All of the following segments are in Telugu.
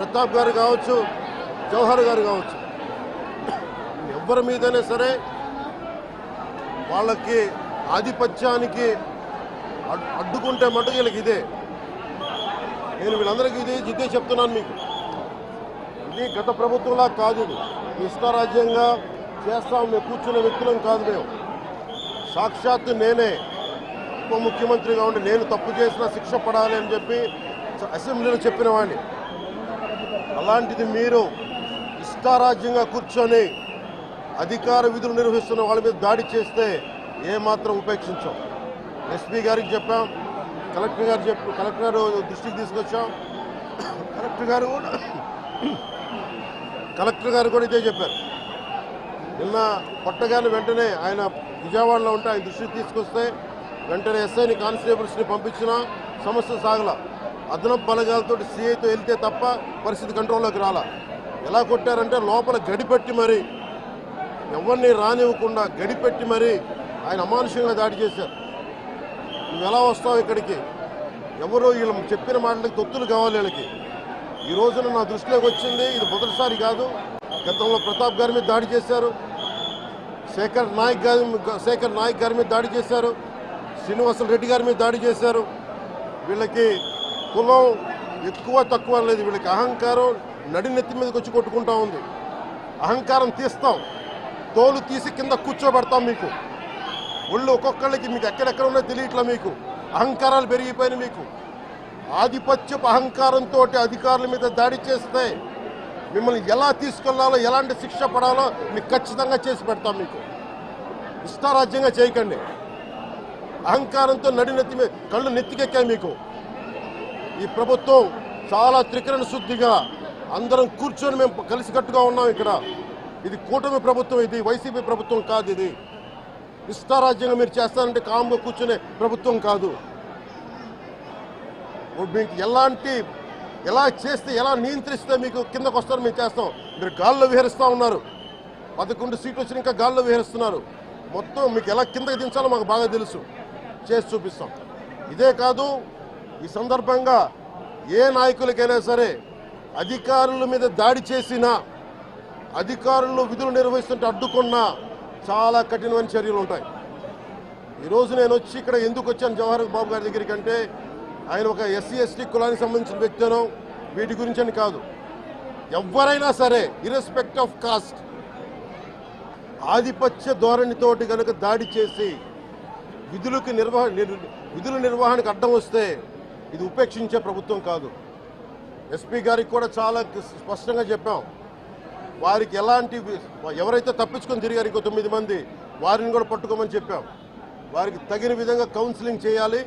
ప్రతాప్ గారు కావచ్చు, జవహర్ గారు కావచ్చు, ఎవరి మీదైనా సరే వాళ్ళకి ఆధిపత్యానికి అడ్డుకుంటే మటుకు వీళ్ళకి ఇదే. నేను వీళ్ళందరికీ ఇదే చెప్తున్నాను మీకు. ఇది గత ప్రభుత్వంలా కాదు. ఇది ఇష్టారాజ్యంగా చేస్తాం మేము కూర్చునే వ్యక్తులం కాదు. మేము సాక్షాత్తు నేనే ఉప ముఖ్యమంత్రిగా ఉండి నేను తప్పు చేసినా శిక్ష పడాలి అని చెప్పి అసెంబ్లీలో చెప్పిన వాడిని. అలాంటిది మీరు ఇష్టారాజ్యంగా కూర్చొని అధికార విధులు నిర్వహిస్తున్న వాళ్ళ మీద దాడి చేస్తే ఏమాత్రం ఉపేక్షించాం. ఎస్పీ గారికి చెప్పాం, కలెక్టర్ గారు దృష్టికి తీసుకొచ్చాం. కలెక్టర్ గారు కూడా ఇదే చెప్పారు. నిన్న కొట్టగానే వెంటనే ఆయన విజయవాడలో ఉంటే ఆయన దృష్టికి తీసుకొస్తే వెంటనే ఎస్ఐని కానిస్టేబుల్స్ని పంపించిన సమస్య సాగల. అదనపు బలగాలతో సిఐతో వెళ్తే తప్ప పరిస్థితి కంట్రోల్లోకి రాలా. ఎలా కొట్టారంటే లోపల గడిపెట్టి మరి ఎవరిని రానివ్వకుండా గడిపెట్టి మరి ఆయన అమానుషంగా దాడి చేశారు. నువ్వు ఎలా వస్తావు ఇక్కడికి? ఎవరో వీళ్ళు చెప్పిన మాటలకి తొత్తులు కావాలి వీళ్ళకి. ఈ రోజున నా దృష్టిలోకి వచ్చింది, ఇది మొదటిసారి కాదు. గతంలో ప్రతాప్ గారి మీద దాడి చేశారు, శేఖర్ నాయక్ గారి మీద దాడి చేశారు, శ్రీనివాసులు రెడ్డి గారి మీద దాడి చేశారు. వీళ్ళకి కులం ఎక్కువ తక్కువ లేదు. వీళ్ళకి అహంకారం నడినెత్తి మీదకి వచ్చి కొట్టుకుంటా ఉంది. అహంకారం తీస్తాం, తోలు తీసి కింద కూర్చోబెడతాం. మీకు ఒళ్ళు ఒక్కొక్కళ్ళకి మీకు ఎక్కడెక్కడ ఉన్నాయో తెలియట్లా. మీకు అహంకారాలు పెరిగిపోయినాయి. మీకు ఆధిపత్యపు అహంకారంతో అధికారుల మీద దాడి చేస్తే మిమ్మల్ని ఎలా తీసుకెళ్లాలో, ఎలాంటి శిక్ష పడాలో మీకు ఖచ్చితంగా చేసి పెడతాం. మీకు ఇష్టారాజ్యంగా చేయకండి. అహంకారంతో నడినెత్తి మీద కళ్ళు నెత్తికెక్కాయి. మీకు ఈ ప్రభుత్వం చాలా త్రికరణ శుద్ధిగా అందరం కూర్చొని మేము కలిసికట్టుగా ఉన్నాం. ఇక్కడ ఇది కూటమి ప్రభుత్వం, ఇది వైసీపీ ప్రభుత్వం కాదు. ఇది ఇష్టారాజ్యంగా మీరు చేస్తారంటే కామ్గా కూర్చునే ప్రభుత్వం కాదు. మీకు ఎలా చేస్తే, ఎలా నియంత్రిస్తే మీకు కిందకు వస్తారో మేము చేస్తాం. మీరు గాల్లో విహరిస్తూ ఉన్నారు. 11 సీట్లు వచ్చిన ఇంకా గాల్లో విహరిస్తున్నారు. మొత్తం మీకు ఎలా కిందకి దించాలో మాకు బాగా తెలుసు. చేసి చూపిస్తాం. ఇదే కాదు, ఈ సందర్భంగా ఏ నాయకులకైనా సరే అధికారుల మీద దాడి చేసినా, అధికారులు విధులు నిర్వహిస్తుంటే అడ్డుకున్నా చాలా కఠినమైన చర్యలు ఉంటాయి. ఈరోజు నేను వచ్చి ఇక్కడ ఎందుకు వచ్చాను జవహర్ బాబు గారి దగ్గరికి అంటే, ఆయన ఒక ఎస్సీ ఎస్టీ కులానికి సంబంధించిన వ్యక్తినో వీటి గురించి అని కాదు. ఎవరైనా సరే ఇర్రెస్పెక్ట్ ఆఫ్ కాస్ట్ ఆధిపత్య ధోరణితోటి కనుక దాడి చేసి విధుల నిర్వహణకు అడ్డం వస్తే ఇది ఉపేక్షించే ప్రభుత్వం కాదు. ఎస్పీ గారికి కూడా చాలా స్పష్టంగా చెప్పాం. వారికి ఎవరైతే తప్పించుకొని తిరిగారు ఇంకో 9 మంది, వారిని కూడా పట్టుకోమని చెప్పాం. వారికి తగిన విధంగా కౌన్సిలింగ్ చేయాలి,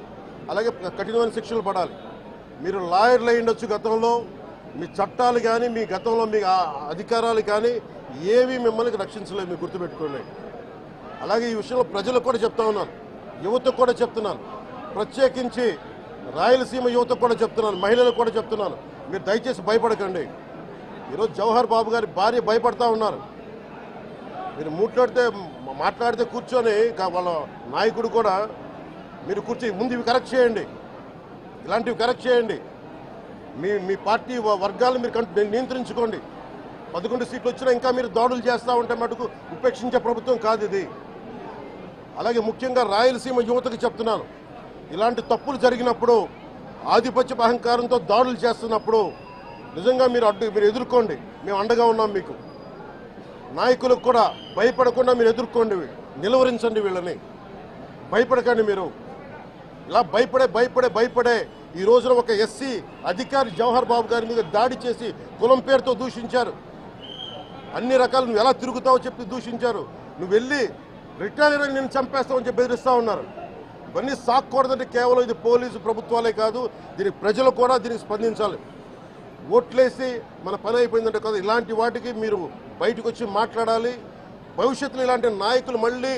అలాగే కఠినమైన శిక్షలు పడాలి. మీరు లాయర్లు అయి ఉండొచ్చు గతంలో, మీ చట్టాలు కానీ మీ గతంలో మీ అధికారాలు కానీ ఏవి మిమ్మల్ని రక్షించలేదు. మీరు గుర్తుపెట్టుకోండి. అలాగే ఈ విషయంలో ప్రజలకు కూడా చెప్తా ఉన్నాను, యువతకు కూడా చెప్తున్నాను, ప్రత్యేకించి రాయలసీమ యువతకు కూడా చెప్తున్నాను, మహిళలకు కూడా చెప్తున్నాను. మీరు దయచేసి భయపడకండి. ఈరోజు జవహర్ బాబు గారి భార్య భయపడతా ఉన్నారు. మీరు మాట్లాడితే కూర్చొని వాళ్ళ నాయకుడు కూడా మీరు కూర్చొని ముందు ఇవి కరెక్ట్ చేయండి, ఇలాంటివి కరెక్ట్ చేయండి. మీ పార్టీ వర్గాలను మీరు నియంత్రించుకోండి. 11 సీట్లు వచ్చినా ఇంకా మీరు దాడులు చేస్తూ ఉంటే మటుకు ఉపేక్షించే ప్రభుత్వం కాదు ఇది. అలాగే ముఖ్యంగా రాయలసీమ యువతకు చెప్తున్నాను, ఇలాంటి తప్పులు జరిగినప్పుడు, ఆధిపత్య అహంకారంతో దాడులు చేస్తున్నప్పుడు నిజంగా మీరు ఎదుర్కోండి. మేము అండగా ఉన్నాం మీకు. నాయకులకు కూడా భయపడకుండా మీరు ఎదుర్కోండి, నిలువరించండి వీళ్ళని. భయపడకండి. మీరు ఇలా భయపడే ఈ రోజున ఒక ఎస్సీ అధికారి జవహర్ బాబు గారి మీద దాడి చేసి కులం పేరుతో దూషించారు. అన్ని రకాలు నువ్వు ఎలా తిరుగుతావో చెప్పి దూషించారు. నువ్వు వెళ్ళి రిటైర్ అని నేను చంపేస్తామని చెప్పి బెదిరిస్తూ ఉన్నారు. ఇవన్నీ సాక్కూడదంటే కేవలం ఇది పోలీసు ప్రభుత్వాలే కాదు, దీనికి ప్రజలు కూడా దీనికి స్పందించాలి. ఓట్లేసి మన పని అయిపోయిందంటే కాదు, ఇలాంటి వాటికి మీరు బయటకు వచ్చి మాట్లాడాలి. భవిష్యత్తులో ఇలాంటి నాయకులు మళ్ళీ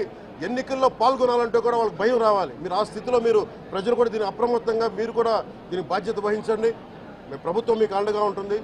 ఎన్నికల్లో పాల్గొనాలంటే కూడా వాళ్ళకి భయం రావాలి. మీరు ఆ స్థితిలో ప్రజలు కూడా దీన్ని అప్రమత్తంగా మీరు కూడా దీనికి బాధ్యత వహించండి. ప్రభుత్వం మీకు అండగా ఉంటుంది.